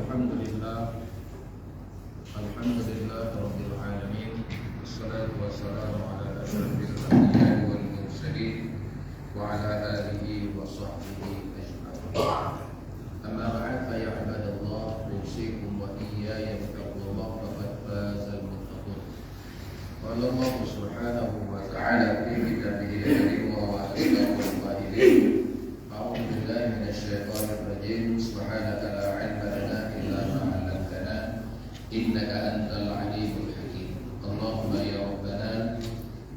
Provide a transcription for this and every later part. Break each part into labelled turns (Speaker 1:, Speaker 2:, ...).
Speaker 1: Alhamdulillah Rabbil Alamin. Wassalatu wassalamu ala asyrafil anbiya'i wal mursalin wa ala alihi wa sahbihi ajma'in. Amma ba'd, fa ya ibadallah, usikum wa iyaya bittaqwallah, faqad fazal muttaqun. Qala Allah subhanahu wa ta'ala fi kitabihi al-karim wa asdaqul qa'ilin. A'udzu billahi minasy syaithanir rajim. Subhanaka la 'ilma lana illa ma 'allamtana innaka antal alimul hakim. Allahumma ya rabbana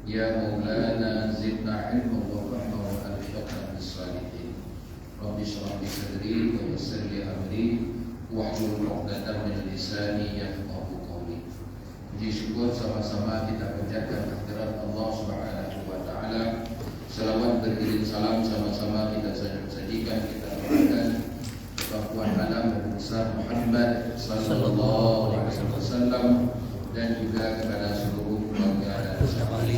Speaker 1: ya maulana zidna ilman wa fahma wa alhiqna bis salihin. Rabbi shrah li sadri wa yassir li amri wahlul 'uqdatam min lisani yafqahu qawli. Puji syukur sama-sama kita panjatkan kehadirat Allah Subhanahu wa taala. Salawat beriring salam sama-sama kita sajikan, kita doakan kepada alam dan besar Muhammad sallallahu alaihi wasallam dan juga kepada seluruh keluarga dan sahabat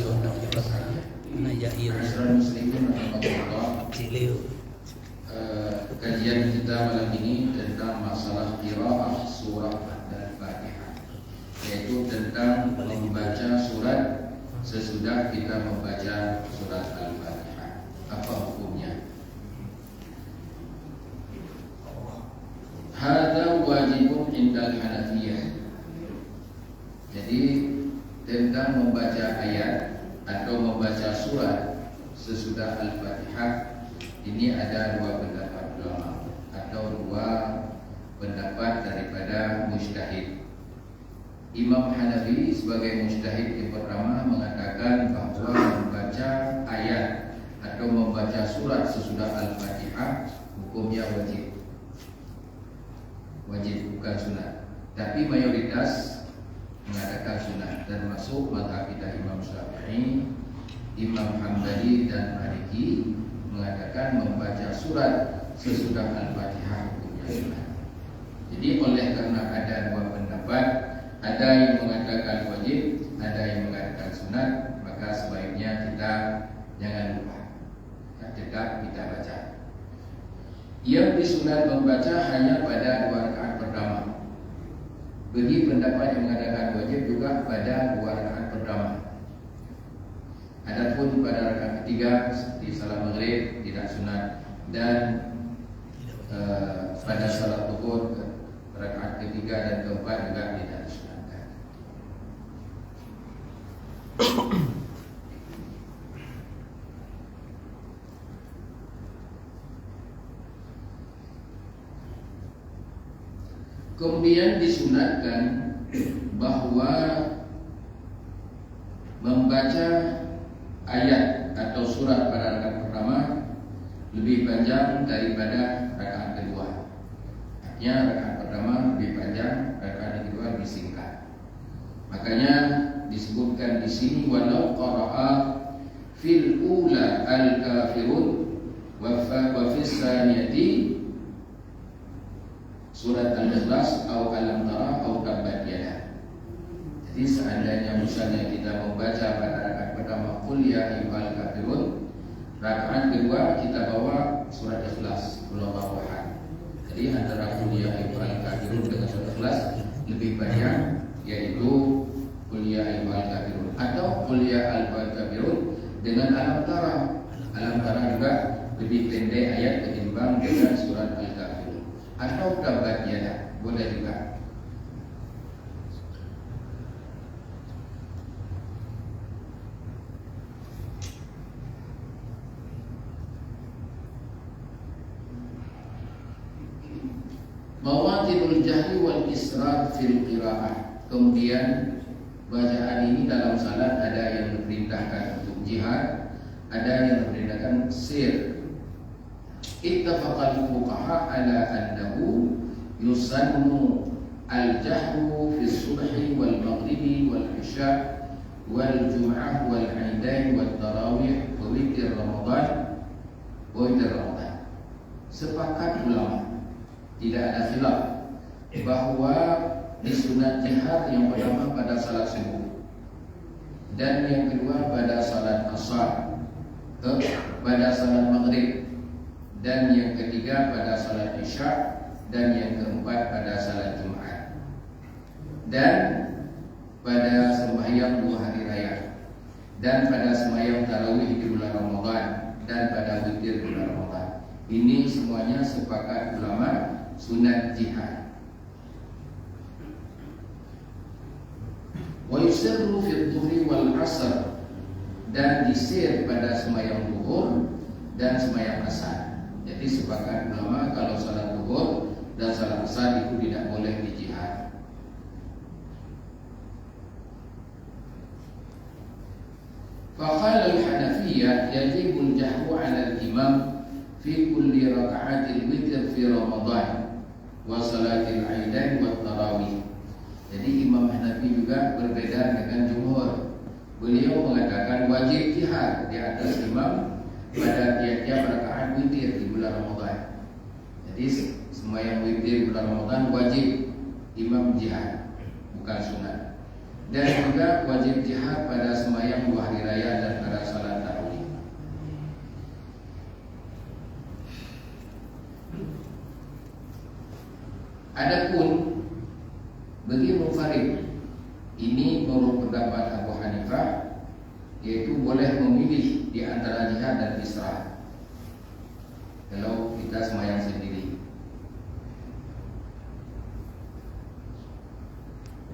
Speaker 1: muslimin rahimahullah. Kajian kita malam ini tentang masalah qiraah surah Al-Fatihah, yaitu tentang membaca surat sesudah kita membaca surat Al-Fatihah. Apa hukumnya? Hadza wajibun indal Hanafiyah. Jadi tentang membaca ayat atau membaca surat sesudah Al-Fatihah ini ada dua pendapat ulama atau dua pendapat daripada mujtahid. Imam Hanafi sebagai mujtahid yang pertama mengatakan bahwa membaca ayat atau membaca surat sesudah Al-Fatihah hukumnya wajib. Wajib, bukan sunat. Tapi mayoritas mengatakan sunat, termasuk mazhab kita Imam Syafi'i, Imam Hambali dan Maliki mengatakan membaca surat sesudah Al-Fatihah hukumnya sunat. Jadi oleh karena ada dua pendapat, ada yang mengatakan wajib, ada yang mengatakan sunat, maka sebaiknya kita jangan lupa, tetap kita baca. Yang disunat membaca hanya pada dua rakaat pertama. Bagi pendapat yang mengatakan wajib juga pada dua rakaat pertama. Adapun pada rakaat ketiga seperti salat maghrib tidak sunat, dan pada salat zuhur rakaat ketiga dan keempat juga tidak sunat. Kemudian disunatkan bahwa membaca ayat atau surat pada rakaat pertama lebih panjang daripada rakaat kedua. Artinya rakaat pertama lebih panjang, rakaat kedua lebih singkat. Makanya disebutkan di sini walau qara'a fil ula al-kafirun wa fis saniyati surat Al-Ikhlas atau Alam Tara atau Tabbat Yada. Jadi seandainya misalnya kita membaca pada rakaat pertama Qul ya ayyuhal kafirun, rakaat kedua kita bawa surat Ikhlas, Qul huwallahu ahad. Jadi antara Qul ya ayyuhal kafirun dengan surat Ikhlas lebih banyak, yaitu Qul ya ayyuhal kafirun, atau Qul ya ayyuhal kafirun dengan Alam Tara. Alam Tara juga lebih pendek ayat ketimbang dengan surat Al-Kafirun. Atau Tabbat Yada boleh juga. Mawatinul jahri wal israf fil qiraah. Kemudian bacaan ini dalam salat ada yang diperintahkan untuk jihad, ada yang diperintahkan sir. Ittafaqal fuqaha ala annahu yusannu al-jahru fi subhi wal maghribi wal isya wal jum'ah wal aidain wal tarawih wa witir Ramadan wa witir Ramadan. Sepakat ulama, tidak ada khilaf bahwa disunat jihad yang pertama pada salat subuh dan yang kedua pada salat asar, pada salat maghrib, dan yang ketiga pada salat isya dan yang keempat pada salat Jumat, dan pada sembahyang 2 hari raya, dan pada sembahyang tarawih di bulan Ramadan, dan pada witir di bulan Ramadan. Ini semuanya sepakat ulama sunat jihad. Wa yusirru fi dhuhri wal asr, dan disir pada sembahyang zuhur dan sembahyang asar. Jadi sepakat ulama kalau salat zuhur dan salat asar itu tidak boleh di jihad. Faqala al-Hanafiyyah yajibu al-jahru 'ala al-imam fi kulli raka'atil witr fi Ramadan wa salatil 'aidain wa tarawih. Jadi Imam Hanafi juga berbeda dengan jumhur. Beliau mengatakan wajib jihad di atas imam pada tiap-tiap rakaat witir di bulan Ramadan. Jadi sembahyang witir bulan Ramadan wajib imam jihad, bukan sunat. Dan juga wajib jihad pada sembahyang 2 hari raya dan pada salat tarawih. Adapun bagi munfarid, ini menurut pendapat Abu Hanifah, yaitu boleh memilih di antara jihad dan istirahat kalau kita sembahyang sendiri.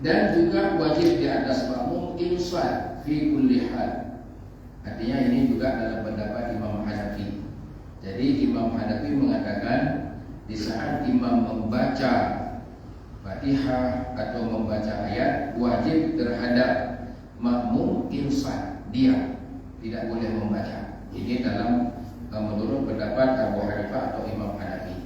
Speaker 1: Dan juga wajib di atas makmum insat fi kulli hal. Artinya ini juga dalam pendapat Imam Hanafi. Jadi Imam Hanafi mengatakan di saat imam membaca Fatihah atau membaca ayat, wajib terhadap makmum insat, diam, tidak boleh membaca. Ini dalam menurut pendapat Abu Hanifah atau Imam Hanafi.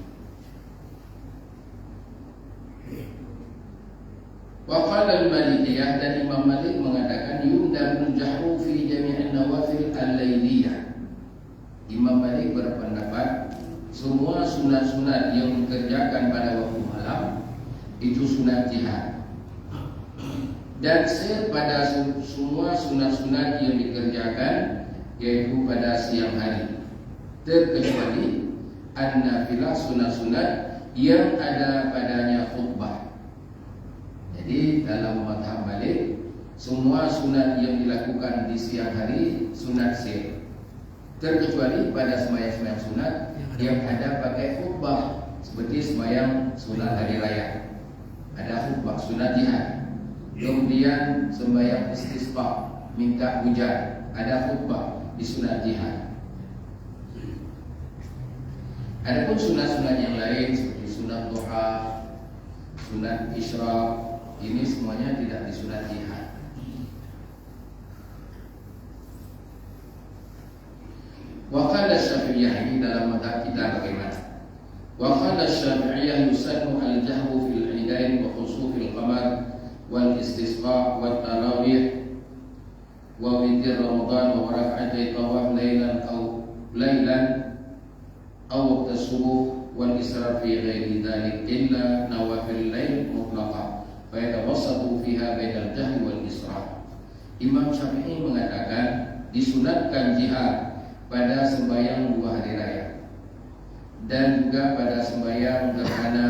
Speaker 1: Wa qala al-Malikiyah, dan Imam Malik mengatakan yundabul jahru fi jami'in nawafil al-lailiyah. Imam Malik berpendapat semua sunat-sunat yang dikerjakan pada waktu malam itu sunat jihad, dan pada semua sunat-sunat yang dikerjakan yaitu pada siang hari, terkecuali an-nafilah, sunat-sunat yang ada padanya khutbah. Jadi dalam mazhab Malik, semua sunat yang dilakukan di siang hari sunat sir, terkecuali pada sembahyang sunat yang ada pakai khutbah, seperti sembahyang sunat hari raya, ada khutbah sunat jihad. Kemudian sembahyang istisqa, minta hujan, ada khutbah di sunat jihad. Adapun sunat-sunat yang lain seperti sunat duha, sunat isyraq, ini semuanya tidak di sunat jihad. Wa qala Syafi'iyah, ini dalam mazhab kita bagaimana? Wa qala Syafi'iyah yusannu al-jahru fil 'idain wa khusufil qamar wal istisqa wat tarawih wa witir Ramadan wa rak'atay tawaf laylan aw waqt as-subuh wal israr fi ghairi dhalik illa nawafil layl mutlaqa fa yatawassatu fiha bainal jahri wal israr. Imam Syafi'i mengatakan disunatkan jihad pada sembahyang 2 hari raya, dan juga pada sembahyang gerhana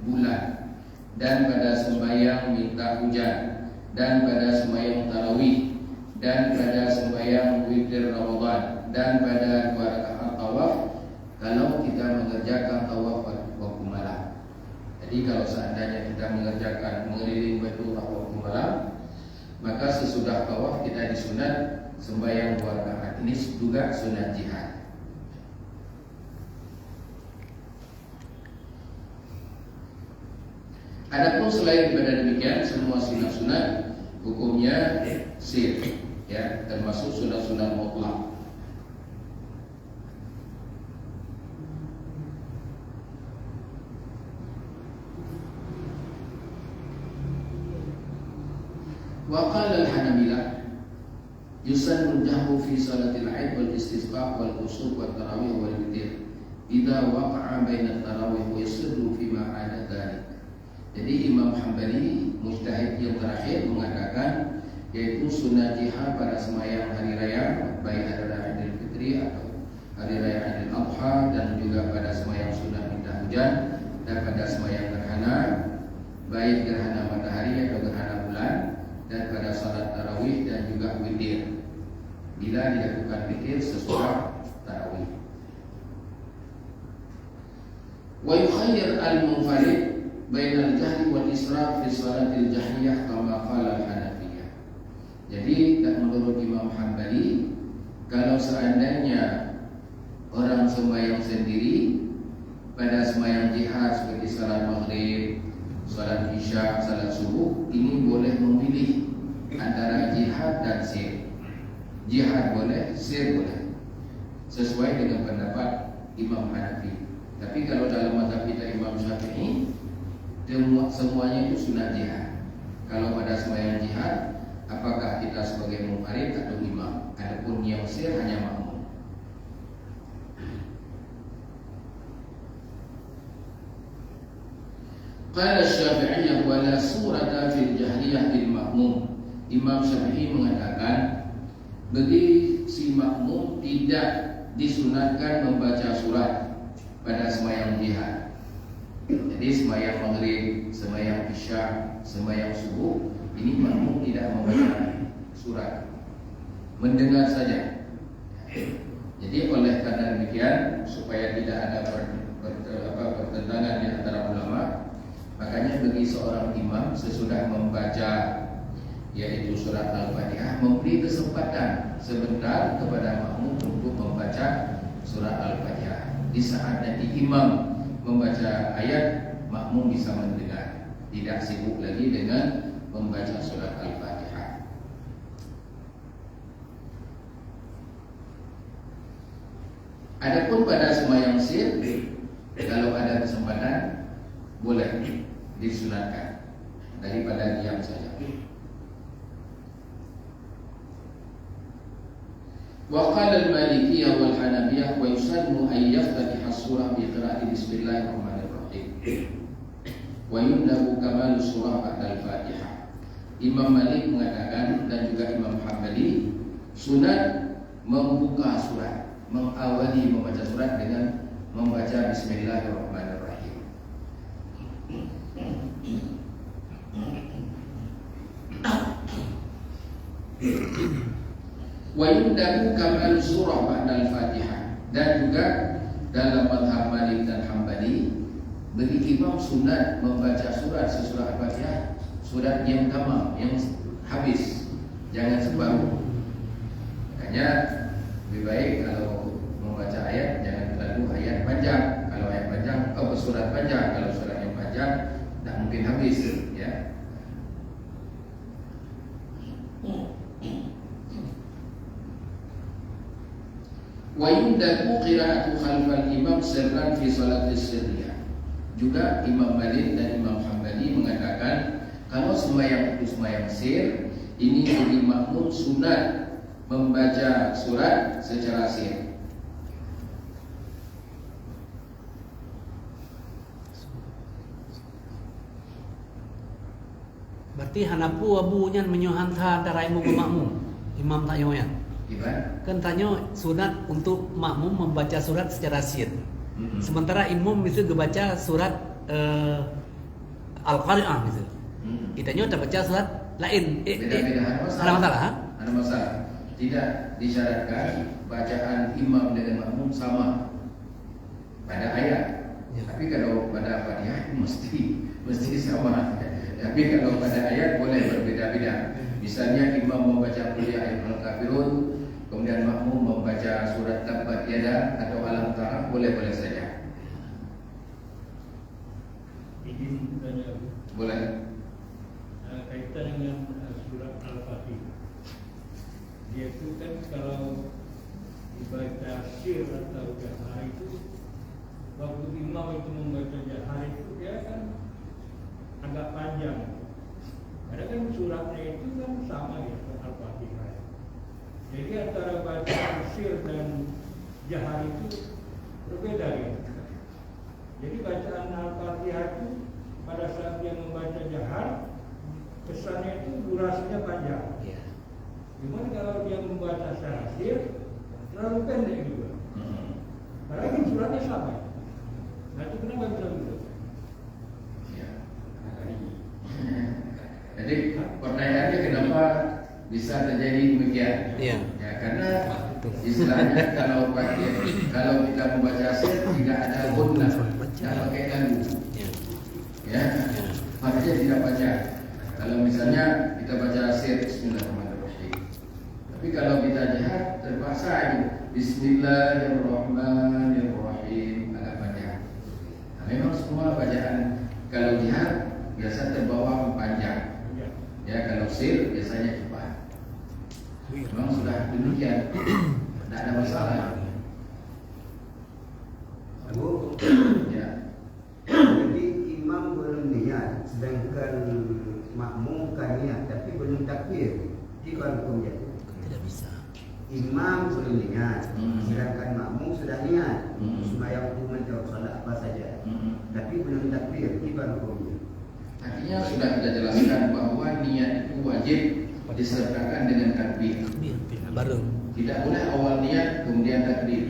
Speaker 1: bulan, dan pada sembahyang minta hujan, dan pada sembahyang tarawih, dan pada sembahyang witir Ramadan, dan pada 2 rakaat tawaf kalau kita mengerjakan tawaf waktu malam. Jadi kalau seandainya kita mengerjakan mengelilingi Baitullah waktu malam, maka sesudah tawaf kita disunat sembahyang 2 rakaat. Ini juga sunat jihad. Adapun selain daripada demikian, semua sunat-sunat hukumnya sir, ya, termasuk sunat-sunat mutlak. Wa qala al-Hanabilah yusannu al-jahru fi salatil 'aid wal istisqa wal khusuf wat tarawih wal witir idza waqa'a baina at-tarawih wa yasirru fi ma 'ada dzalik. Jadi Imam Hambali mujtahid yang terakhir mengatakan yaitu sunat jihad pada sembahyang hari raya, baik hari raya Idul Fitri atau hari raya Idul Adha, dan juga pada sembahyang sunat minta hujan dan pada sembahyang gerhana, baik gerhana matahari atau gerhana bulan, dan pada salat tarawih dan juga witir. Bila dilakukan witir sesudah tarawih. Wa yukhayyir al-munfarid bainal jahri wal israf fi salatil jahriyah kama qala al-Hanafiyah. Jadi menurut Imam Hambali, kalau seandainya orang sembahyang sendiri pada sembahyang jihad seperti salat maghrib, salat isya, salat subuh, ini boleh memilih antara jihad dan sir. Jihad boleh, sir boleh, sesuai dengan pendapat Imam Hanafi. Tapi kalau dalam mazhab kita Imam Syafi'i, semuanya itu sunat jihad. Kalau pada sembahyang jihad, apakah kita sebagai munfarid atau imam? Adapun yang sir hanya makmum. Qala Syafi'i wa la surata fil jahriyah lil makmum. Imam Syafi'i mengatakan bagi si makmum tidak disunatkan membaca surat pada sembahyang jihad. Jadi sembahyang maghrib, sembahyang isya, sembahyang subuh, ini makmum tidak membaca surat, mendengar saja. Jadi oleh karena demikian, supaya tidak ada pertentangan di antara ulama, makanya bagi seorang imam sesudah membaca yaitu surat Al-Fatihah, memberi kesempatan sebentar kepada makmum untuk membaca surat Al-Fatihah. Di saat nanti imam membaca ayat, makmum bisa mendengar, tidak sibuk lagi dengan membaca surat Al-Fatihah. Adapun pada sembahyang sir, kalau ada kesempatan boleh disunatkan daripada diam saja. Wa qala al-Malikiyah wal Hanafiyah wa yusannu an yaftatiha surah bi qira'ati bismillahirrahmanirrahim wa yundabu kamalu surah ba'da al-Fatihah. Imam Malik mengatakan dan juga Imam Hambali, sunat membuka surat, mengawali membaca surat dengan membaca bismillahirrahmanirrahim. Wa yundabu kamal surah ba'dal Fatihah. Dan juga dalam mazhab Malik dan Hambali, bagi imam sunat membaca surat sesudah Al-Fatihah, surat yang tamam, yang habis, jangan separuh. Makanya lebih baik kalau membaca ayat jangan terlalu ayat panjang. Kalau ayat panjang, surat panjang. Kalau surat yang panjang tak mungkin habis, ya. Wa yundabu qira'atu khalfal imam sirran fi salatis sirriyah. Juga Imam Malik dan Imam Hambali mengatakan kalau sembahyang itu sembahyang sir, ini bagi makmum sunat membaca surat secara sir.
Speaker 2: Berarti hanapu abunya menyuhanta antara imam dan makmum. Imam tak yoyan.
Speaker 1: Gimana?
Speaker 2: Kan tanya sunat untuk makmum membaca surat secara sir. Sementara imam bisa membaca surat Al-Qari'ah gitu. Kita nyoba baca surat lain.
Speaker 1: Beda-beda.
Speaker 2: Ada masalah?
Speaker 1: Ada masalah. Tidak disyaratkan bacaan imam dengan makmum sama pada ayat. Ya. Tapi kalau pada Fatihah mesti sama. Tapi kalau pada ayat boleh berbeda-beda. Misalnya imam membaca qul ya ayyuhal kafirun, kemudian makmum membaca surat Tabbat Yada atau Alam Tara, boleh-boleh saja.
Speaker 3: Izin tanya,
Speaker 1: Boleh.
Speaker 3: kaitan dengan surat Al-Fatihah. Dia itu kan kalau dibaca sir atau jahar itu, waktu imam itu membaca jahar itu dia kan agak panjang. Ada kan suratnya itu kan sama ya, Al-Fatihah. Jadi antara baca sir dan jahar itu berbeda ya. Jadi bacaan Al-Fatihah itu pada saat dia membaca jahar, kesannya itu durasinya panjang.
Speaker 2: Ya.
Speaker 3: Gimana kalau dia membaca secara sir, terlalu pendek juga. Padahal kan suratnya sama. Nah itu kenapa bisa begitu?
Speaker 1: pertanyaannya kenapa bisa terjadi demikian?
Speaker 2: Iya.
Speaker 1: Ya, karena istilahnya kalau kita membaca sir tidak ada gunnah, tidak pakai lagu,
Speaker 2: Iya.
Speaker 1: ya, makanya tidak baca. Kalau misalnya kita baca sir Bismillahirrahmanirrahim, tapi kalau kita jahat terpaksa itu Bismillahirrahmanirrahim agak panjang. Nah, memang semua bacaan kalau jihad biasa terbawa panjang. Ya, kalau sir biasanya cepat. Memang sudah demikian, tidak ada masalah.
Speaker 4: Abu,
Speaker 1: Ya,
Speaker 4: jadi imam belum niat, sedangkan makmum kan niat, tapi belum takbir. Itu kan hukumnya.
Speaker 2: Tidak bisa.
Speaker 4: Imam belum niat, sedangkan makmum sudah niat.
Speaker 1: Hmm.
Speaker 4: Sembahyang umum atau salat apa saja, tapi belum takbir. Itu kan hukumnya.
Speaker 1: artinya sudah kita jelaskan bahwa niat itu wajib disertakan dengan takbir.
Speaker 2: Baru.
Speaker 1: Tidak boleh awal niat kemudian takbir.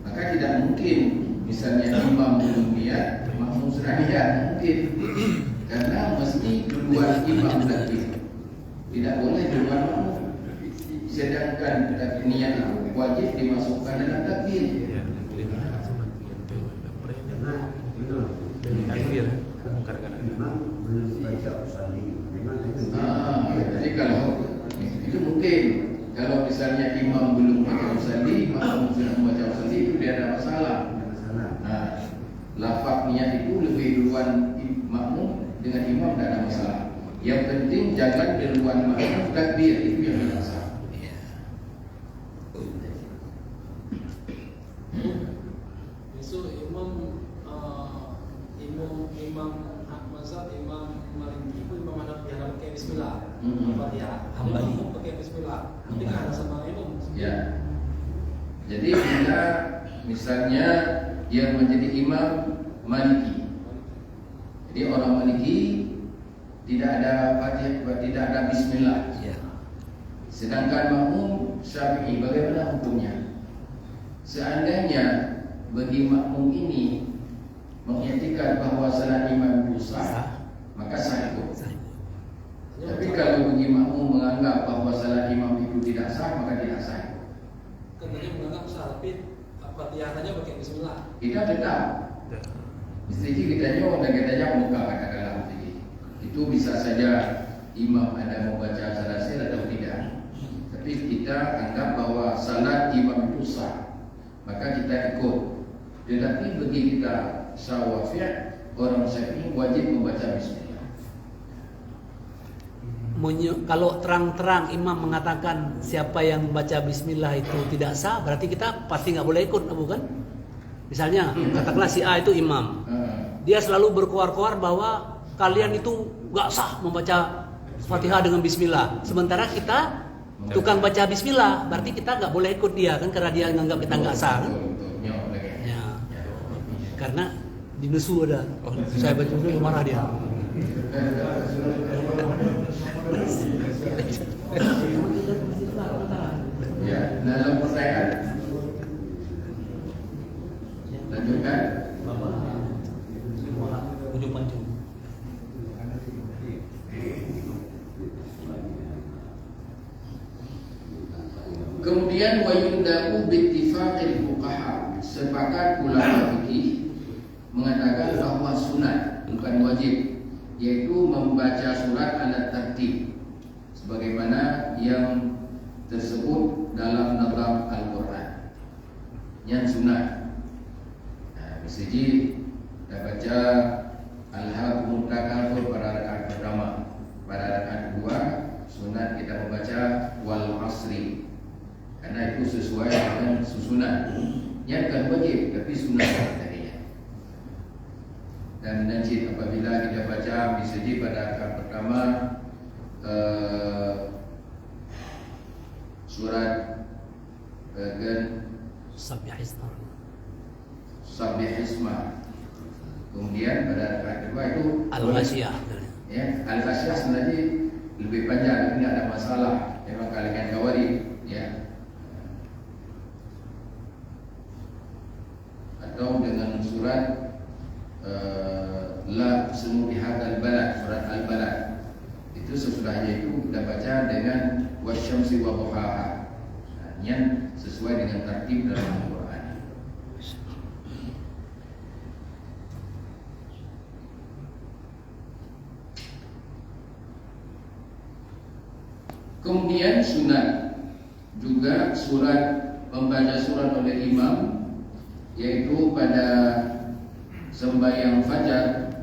Speaker 1: Maka tidak mungkin misalnya imam belum niat, makmum sudah niat, mungkin. Karena mesti duluan imam takbir. Tidak boleh duluan makmum. Sedangkan niat itu wajib dimasukkan dalam takbir.
Speaker 4: Karena belum
Speaker 2: Takbir.
Speaker 4: imam belum baca usalli. Memang itu.
Speaker 1: Jadi kalau itu mungkin kalau misalnya imam belum baca usalli, makmum sudah membaca usalli, itu tidak ada masalah.
Speaker 4: Ada masalah.
Speaker 1: Nah, lafaz niat itu lebih duluan makmum dengan imam tidak ada masalah. Yang penting jangan duluan makmum takbir, itu yang ada masalah.
Speaker 5: Besok imam mazhab, imam Maliki itu imam Hanafi yang pakai Bismillah, Al-Fatihah.
Speaker 2: Hambali.
Speaker 5: Imam pakai Bismillah. Nanti kan ada sama imam.
Speaker 1: Ya. Jadi bila misalnya yang menjadi imam Maliki, jadi orang Maliki tidak ada Fatihah, tidak ada Bismillah.
Speaker 2: Iya.
Speaker 1: Sedangkan makmum Syafi'i bagaimana hukumnya? Seandainya bagi makmum ini mengiktikad bahwa salat imam itu sah, maka sah itu. Tapi kalau bagi makmum menganggap bahwa salat imam itu tidak sah, maka tidak sah.
Speaker 5: Katanya menganggap sah, tapi Fatihah saja pakai Bismillah.
Speaker 1: Kita tetap mesti kita nyawa dan kita jawab muka katakanlah begini. Itu bisa saja imam ada membaca salat sir atau tidak. Tapi kita anggap bahwa salat imam itu sah, maka kita ikut. Tetapi bagi kita Syafi'i, orang Syafi'i wajib membaca Bismillah.
Speaker 2: Kalau terang-terang imam mengatakan siapa yang baca Bismillah itu tidak sah, berarti kita pasti nggak boleh ikut, bukan? Misalnya katakanlah si A itu imam, dia selalu berkoar-koar bahwa kalian itu nggak sah membaca Fatihah dengan Bismillah. Sementara kita tukang baca Bismillah, berarti kita nggak boleh ikut dia kan, karena dia menganggap kita nggak sah. Kan? Ya. Karena di Nusu ada, saya baca dulu marah dia.
Speaker 1: Ya, dalam pertanyaan lanjutkan.
Speaker 2: Ujung pancung.
Speaker 1: Kemudian wa yundaku bittifaqil fuqaha, sepakat ulama fikih mengatakan bahwa sunat bukan wajib, yaitu membaca surat ala tartib sebagaimana yang tersebut dalam nazam Al-Quran yang sunat. Nah, bisa kita baca Al-Hakumut Takatsur pada rakaat pertama, pada rakaat kedua sunat kita membaca Wal Asri, karena itu sesuai dengan susunan. Yang bukan wajib tapi sunat tadinya. Dan najib apabila kita baca bisa pada rakaat pertama surat Sabbih Isma. Kemudian pada rakaat kedua itu
Speaker 2: Al-Ghasyiyah.
Speaker 1: Ya, Al-Ghasyiyah sebenarnya lebih panjang, tidak ada masalah. Memang kalangan Khawarij, ya. Atau dengan surat La Sunu Bihadzal Balad, surat Al-Balad. Itu sesudahnya itu kita baca dengan wasyamsi wa duhaha. Yang sesuai dengan tertib dalam Al-Quran. Kemudian sunat juga membaca surat oleh imam, yaitu pada sembahyang fajar,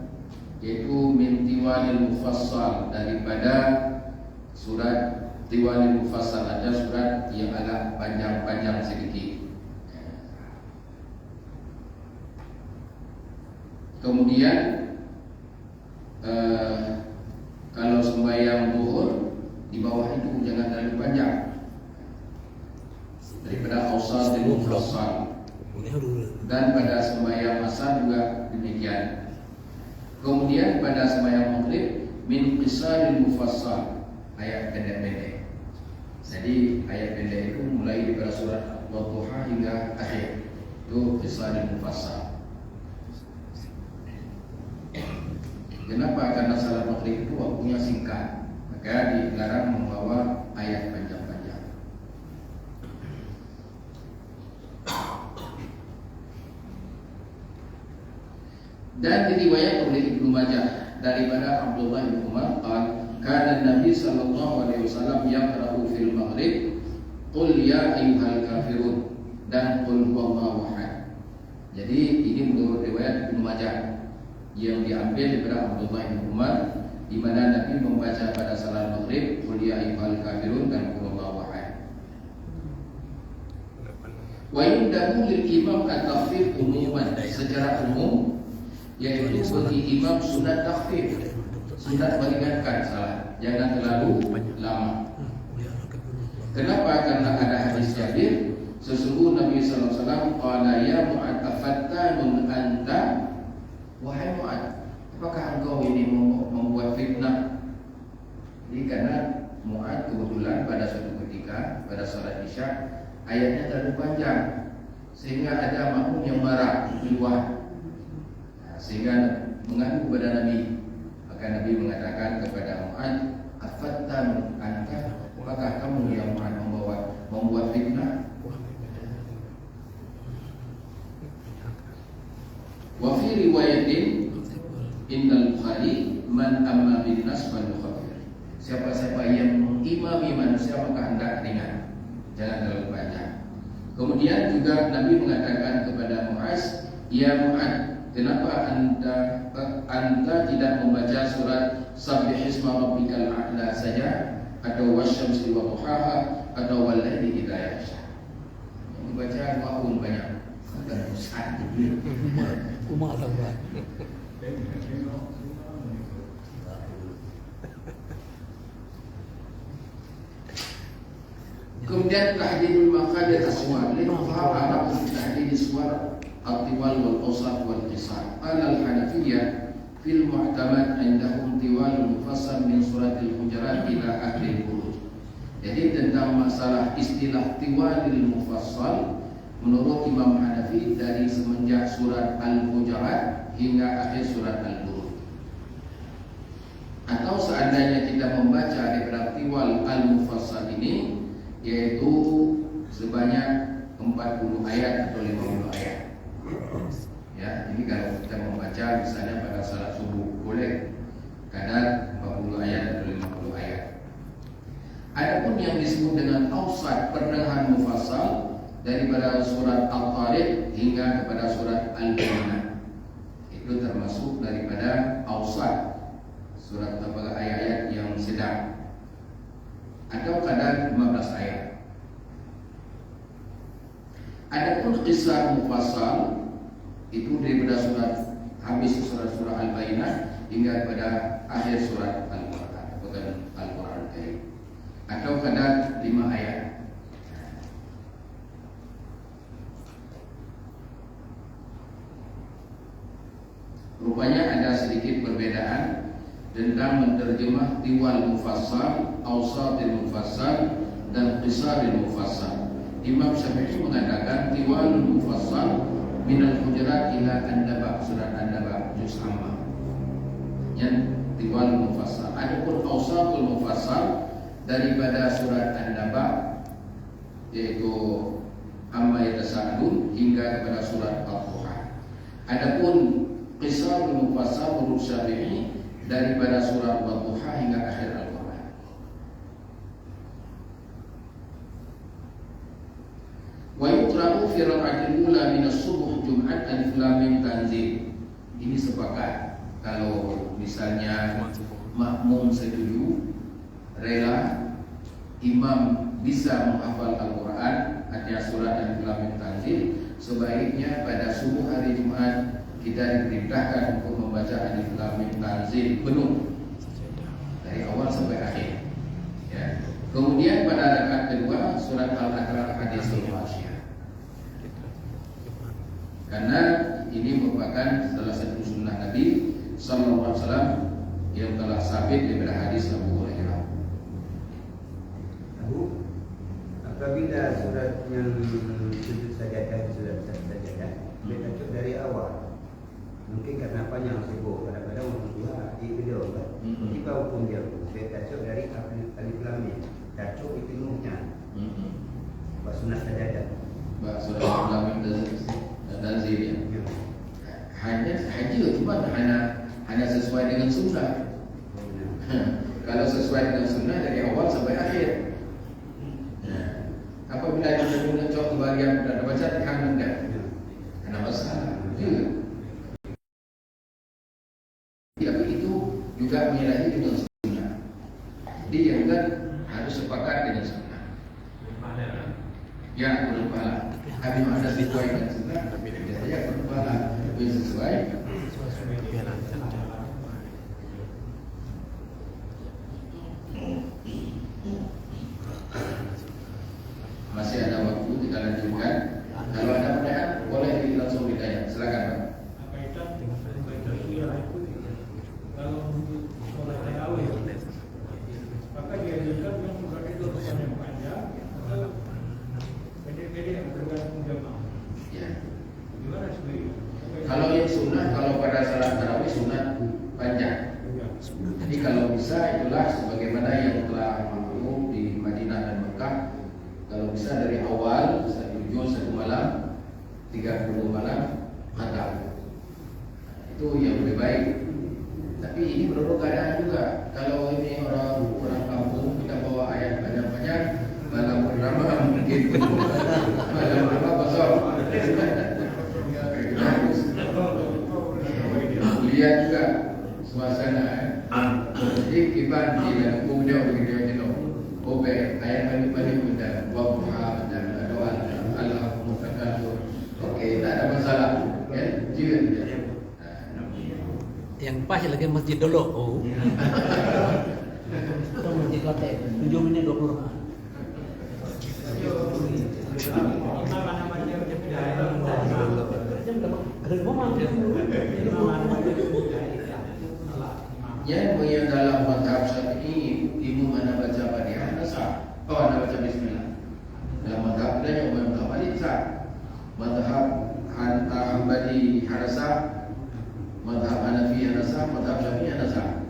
Speaker 1: yaitu min tiwalil mufassal, daripada surat tiwalil mufassal, ada surat yang agak panjang-panjang sedikit. Kemudian kalau sembahyang zuhur di bawah itu jangan terlalu panjang, daripada awsatil mufassal. Dan pada sembahyang asar juga demikian. Kemudian pada sembahyang maghrib min qisaril mufassal, ayat pendek-pendek. Jadi ayat pendek itu mulai daripada surat Wadduha hingga akhir, itu qisaril mufassal. Kenapa? Karena salat maghrib itu waktunya singkat, maka dilarang membawa ayat panjang-panjang. Dan diriwayat oleh Ibnu Majah daripada Abdullah bin Umar kana Nabi sallallahu alaihi wasallam yaqra'u fil maghrib qul ya ayyuhal kafirun dan qul huwallahu ahad. Jadi ini menurut riwayat Ibnu Majah yang diambil daripada Abdullah bin Umar, di mana Nabi membaca pada salat maghrib qul ya ayyuhal kafirun dan qul huwallahu ahad. Wa indahu lil imam at-takhfif umuman, secara umum yaitu bagi imam sunat takhfif, sunat meringankan salat, jangan terlalu lama. Kenapa? Karena ada hadis Jabir, sesungguhnya Nabi sallallahu alaihi wasallam qala ya Mu'ad afattanun anta, wahai Mu'ad, apakah engkau ini membuat fitnah? Jadi karena Mu'ad kebetulan pada suatu ketika pada salat Isya ayatnya terlalu panjang sehingga ada makmum yang marah keluar, sehingga mengganggu kepada Nabi. Maka Nabi mengatakan kepada Mu'ad, afattan anta, apakah kamu yang Mu'ad membuat fitnah? Wa fi riwayatin innal Bukhari man amma bin nas fal khaffif. Siapa-siapa yang mengimami manusia maka hendak ringan, jangan terlalu panjang. Kemudian juga Nabi mengatakan kepada Mu'az, ya Mu'ad, kenapa anda tidak membaca surat Sabbihisma rabbikal a'la saja, atau wasyamsi wa duhaha, atau wallaili idza yaghsha? Yang dibaca wahun banyak. Dan Ustaz
Speaker 2: Umar lah.
Speaker 1: Kemudian tahdidul maqadir aswar, lihat Arab tahdid suara al-tiwal wal awsat wal qisar. Al-Hanafiyyah fil mu'tamad indahum tiwal mufassal min suratil Hujurat ila akhir buruj. Jadi tentang masalah istilah tiwalil mufassal, menurut Imam Hanafi dari semenjak surat Al-Hujurat hingga akhir surat Al-Buruj. Atau seandainya kita membaca daripada tiwal al-mufassal ini, yaitu sebanyak 40 ayat atau 50 ayat. Ya, ini kalau kita membaca misalnya pada salat subuh boleh kadar 40 ayat atau 50 ayat. Adapun yang disebut dengan awsat, pertengahan mufassal, daripada surat Al-Tariq hingga kepada surat Al-Bayyinah, itu termasuk daripada awsat, surat ayat-ayat yang sedang, atau kadar 15 ayat. Adapun qisar mufassal itu daripada surat habis surah Al-Bayyinah hingga kepada akhir surat Al-Qur'an, bukan Al-Qur'an Karim, atau kadar 5 ayat. Rupanya ada sedikit perbedaan tentang menerjemah tiwal mufassal, awsatil mufassal, dan qisaril mufassal. Imam Syafi'i mengatakan tiwal mufassal minal Hujurat ila An-Naba, surat An-Naba juz amma. Yang tiwal mufassal. Adapun awsatul mufassal daripada surat An-Naba, yaitu amma yatasaalun hingga kepada surat Al-Duha. Adapun qisarul mufassal menurut Syafi'i daripada surat Al-Duha hingga akhir Al-Quran. Wa yuqra'u fi rak'atil ula min as-subh Jum'at alif lam mim tanzil. Ini sepakat kalau misalnya makmum setuju rela imam bisa menghafal Al-Quran, artinya surat alif lam mim tanzil, sebaiknya pada subuh hari Jumat kita diperintahkan untuk membaca alif lam mim tanzil penuh dari awal sampai akhir. Ya. Kemudian pada rakaat kedua surat Al-Aqra hadisul Ghasyiyah. Karena ini merupakan salah satu sunnah Nabi Sallallahu Alaihi Wasallam yang telah sabit daripada hadis Abu Hurairah.
Speaker 4: Abu, apabila surat yang sujud sajadah surat sajadah dia tajuk dari awal, mungkin karena panjang sibuk, kadang-kadang orang tua video kan, tiba hukum dia dia tajuk dari alif lam mim, tajuk itu nuhnya, buat sunat sajadah,
Speaker 1: Bah surat alif lam mim tanzil ya. Hanya cuma hanya sesuai dengan sunnah. Kalau sesuai dengan sunnah dari awal sampai akhir. Apabila kita mencocok bagian sudah baca kanan dah, ada masalah. Tapi itu juga menyalahi dengan sunnah. Jadi yang kan harus sepakat dengan sunnah. Ya, berpahala. Habis ada sesuai dengan sunnah, ya berpahala. Sesuai. Masih ada waktu kita lanjutkan. Kalau ada pertanyaan boleh langsung ditanya. Silakan Pak.
Speaker 3: Kaitan dengan Pancasila itu kalau untuk sholat tarawih maka dianjurkan yang sholat itu yang panjang atau pendek-pendek yang tergantung jamaah.
Speaker 1: Ya.
Speaker 3: Gimana sendiri?
Speaker 1: Kalau yang sunnah, kalau pada salat tarawih sunnah panjang. Jadi kalau bisa itulah sebagaimana yang telah maklum di Madinah dan Mekah. Kalau bisa dari awal 1 malam, 30 malam khatam. Itu yang lebih baik. Tapi ini perlu keadaan juga. Kalau ini orang kampung kita bawa ayat banyak-banyak, malam pertama mungkin malam pertama kosong. Lihat juga suasana. Jadi kibat di dalam kemudian begitu aja Oke, ayat paling benda wabuha dan doa Allah mutakabbir. Oke, tak ada masalah. Ya, juga.
Speaker 2: Yang pas lagi masjid dulu. Oh. Itu masjid Lotte. 7 menit 20 orang.
Speaker 1: Yang dalam mazhab Syafi'i ibu mana baca Fatihah sah. Oh, anda baca bismillah. Dalam mazhab lain yang mazhab Malik sah. Mazhab Hanbali sah. Mazhab Hanafi sah, mazhab Syafi'i sah.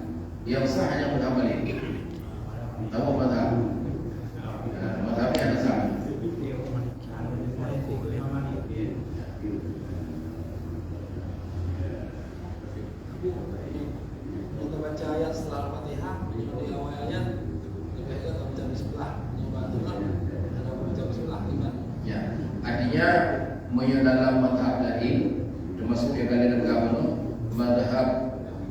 Speaker 1: Yang sah hanya mazhab Malik. Tahu mazhab? Mazhabnya sah.
Speaker 5: Untuk baca ayat setelah Al-Fatihah di awal ayat lebih baik kita baca bismillah. Ada baca bismillah gimana?
Speaker 1: Ya, artinya dalam mazhab lain termasuk yang kalian agama mazhab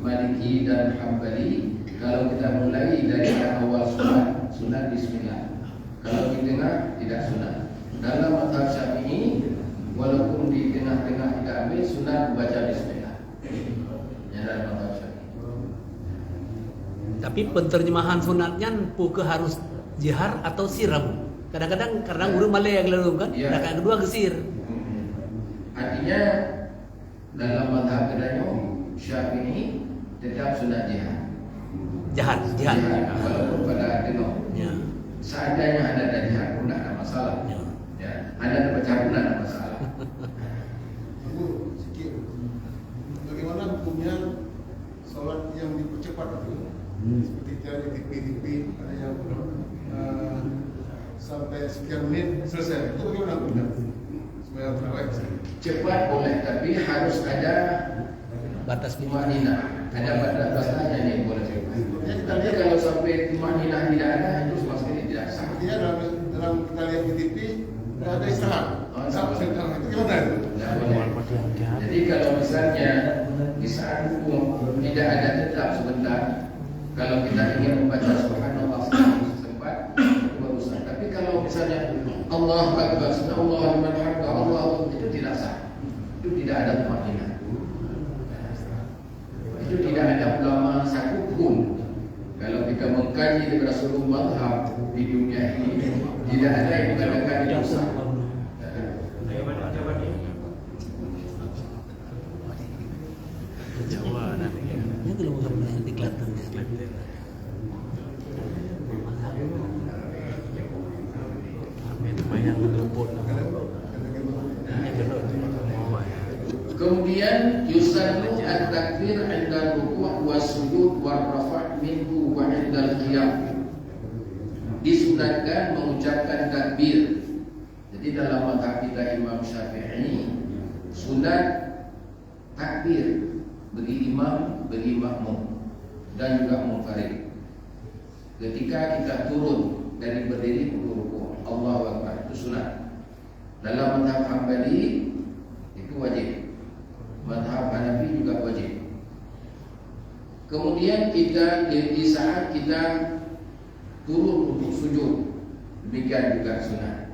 Speaker 1: Maliki dan Hambali, kalau kita mulai dari awal sunat bismillah. Kalau di tengah tidak sunat. Dalam mazhab Syafi'i walaupun di tengah-tengah kita ambil sunat membaca bismillah. Ya, dalam mazhab Syafi'i.
Speaker 2: Tapi penterjemahan sunatnya puke harus jihar atau siram. Kadang-kadang karena guru Malay yang lalu kan,
Speaker 1: Ya.
Speaker 2: rakaat kedua gesir.
Speaker 1: Artinya dalam mazhab kedanya Syafi'i tetap sunat jihad.
Speaker 2: Jihad.
Speaker 1: Walaupun pada tengok.
Speaker 2: Ya.
Speaker 1: Seandainya ada jihad pun tidak ada masalah.
Speaker 2: Ya.
Speaker 1: Ya, anda berpecah pun tidak ada masalah.
Speaker 6: Ibu, sikit. Bagaimana hukumnya sholat yang dipercepat itu. Seperti tiada TV, ada yang sampai sekian menit selesai. Itu bagaimana? Supaya terbaik.
Speaker 1: Cepat boleh, tapi harus ada
Speaker 2: Batas
Speaker 1: tumanina, ada batasnya yang boleh cepat. Tapi kalau sampai tumanina tidak ada, itu sama sekali tidak sah.
Speaker 6: Artinya dalam kita lihat di TV ada istirahat. Sampai sekarang itu gimana itu?
Speaker 1: Tidak boleh. Jadi kalau misalnya di saat hukum tidak ada tetap sebentar, kalau kita ingin membaca subhanallah sempat, itu bagus. Tapi kalau misalnya Allah Akbar, Allah liman hamdah, Allah, itu tidak sah. Itu tidak ada tumanina. Itu tidak ada ulama satu pun. Kalau kita mengkaji daripada seluruh mazhab di dunia ini, tidak ada yang mengatakan itu sah.
Speaker 2: Ini kalau bukan di Klaten.
Speaker 1: Kemudian yusannu at-takbir 'inda ruku' wa sujud wa rafa' minhu wa 'inda al-qiyam. Disunatkan mengucapkan takbir. Jadi dalam mazhab kita Imam Syafi'i, sunat takbir bagi imam, bagi makmum dan juga munfarid. Ketika kita turun dari berdiri untuk ruku', Allahu Akbar, itu sunat. Dalam mazhab Hambali itu wajib. Mazhab Hanafi juga wajib. Kemudian kita di saat kita turun untuk sujud, demikian juga sunat.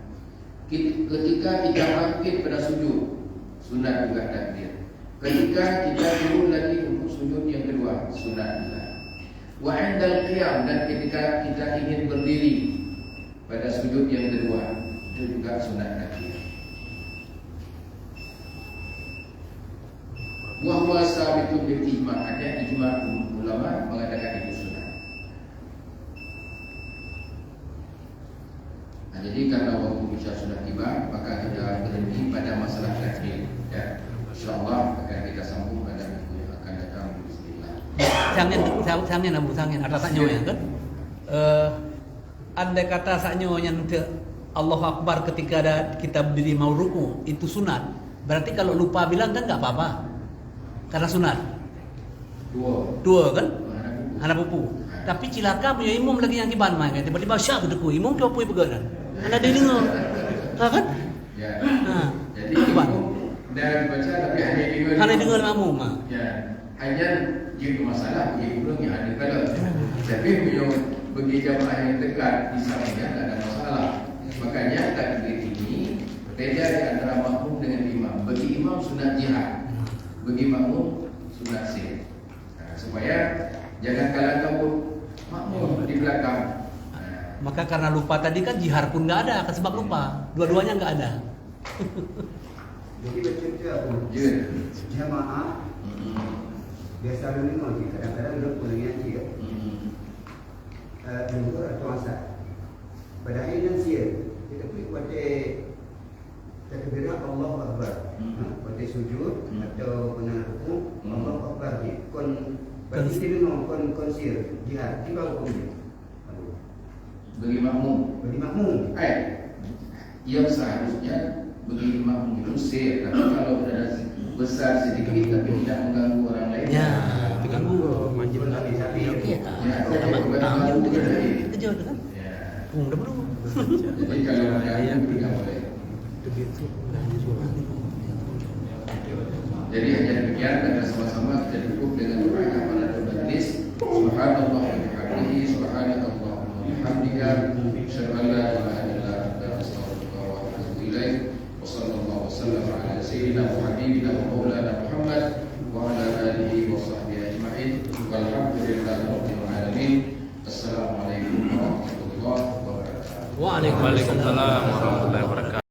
Speaker 1: Ketika kita bangkit pada sujud, sunat juga takbir. Ketika kita turun lagi untuk sujud yang kedua, sunat juga. Wa 'indal qiyam, dan ketika kita ingin berdiri pada sujud yang kedua, itu juga sunat takbir. Wa huwa sabitun bil ijma', ada ijma' ulama mengatakan itu sunat. Nah, jadi karena waktu isya sudah tiba, maka kita berhenti pada masalah takbir. Ya, insyaallah akan kita sambung pada minggu yang akan datang. Bismillah.
Speaker 2: Sangen Abu Sangen ada saknyo ya kan? Andai kata saknyo yang Allahu Akbar ketika kita berdiri mau ruku itu sunat. Berarti kalau lupa bilang kan enggak apa-apa. Karena sunat. Dua kan? Hana pupu. Tapi cilaka punya imam lagi yang kiban main. Tiba-tiba syak gitu ku. Imam kau punya pegangan. Anda dia dengar. Kan?
Speaker 1: Ya.
Speaker 2: Nah,
Speaker 1: jadi kiban dan baca tapi hanya dengar
Speaker 2: makmum.
Speaker 1: Ya. Hanya jadi masalah belum yang ada kalau. Tapi punya bagi jamaah yang dekat di sana tidak ada masalah. Makanya takbir ini beda di antara makmum dengan imam. Bagi imam sunat jihad. Bagi makmum sunat sir. Nah, supaya jangan kalah kabut makmum di belakang.
Speaker 2: Maka karena lupa tadi kan jihar pun nggak ada, sebab lupa. Dua-duanya nggak ada.
Speaker 4: Jadi bercerita apa? Jamaah biasa dengar je, kadang-kadang duduk mengaji ya. Dengar atau asal. Pada hari dan siang kita pergi pada takbirah Allahu Akbar. Pada sujud atau benar ruku Allahu Akbar je. Bagi dengar konsir jihad di bawah hukumnya.
Speaker 1: Bagi makmum. Yang seharusnya bagi makmum itu sir. Tapi kalau ada besar sedikit tapi tidak mengganggu orang lain.
Speaker 2: Ya, terganggu.
Speaker 4: Wajib tapi
Speaker 2: Kejauh kan?
Speaker 1: Ya.
Speaker 2: Udah belum.
Speaker 1: Jadi kalau ada yang tidak boleh. Jadi hanya demikian dan sama-sama kita cukup dengan doa kepada majlis. Subhanallah wa bihamdihi, subhanallah wa bihamdika, asyhadu an la ilaha illa anta, astaghfiruka wa atubu ilaik. Wa sallallahu wasallam ala sayyidina Muhammadin wa maulana Muhammad wa ala alihi wa sahbihi ajma'in. Walhamdulillahi rabbil alamin. Assalamualaikum warahmatullahi wabarakatuh.
Speaker 2: Waalaikumsalam warahmatullahi wabarakatuh.